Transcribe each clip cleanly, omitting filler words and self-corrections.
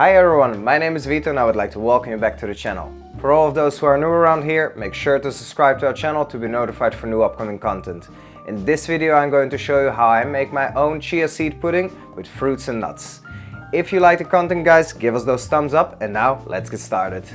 Hi everyone, my name is Vito and I would like to welcome you back to the channel. For all of those who are new around here, make sure to subscribe to our channel to be notified for new upcoming content. In this video I'm going to show you how I make my own chia seed pudding with fruits and nuts. If you like the content guys, give us those thumbs up and now let's get started.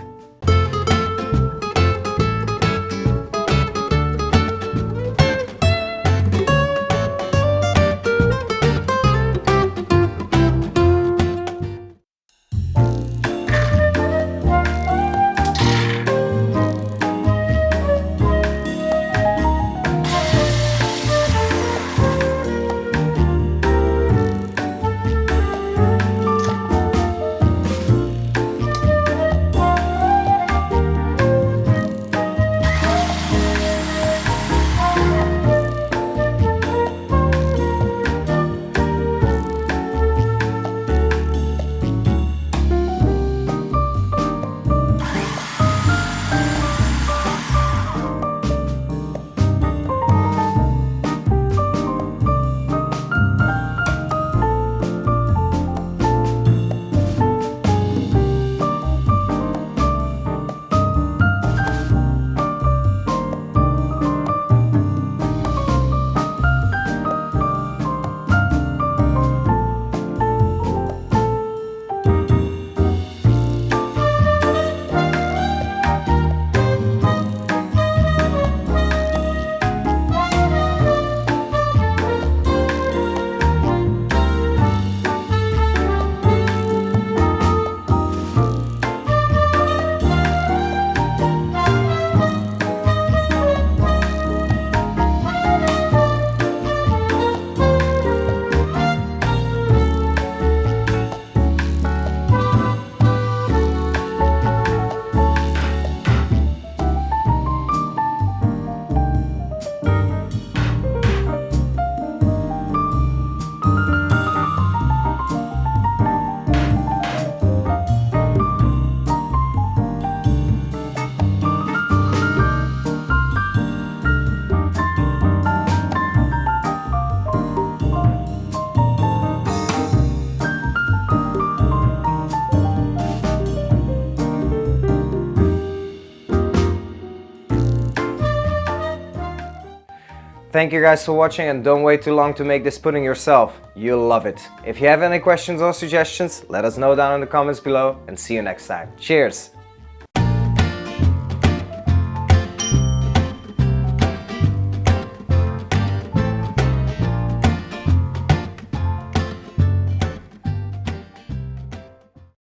Thank you guys for watching and don't wait too long to make this pudding yourself. You'll love it. If you have any questions or suggestions, let us know down in the comments below and see you next time. Cheers!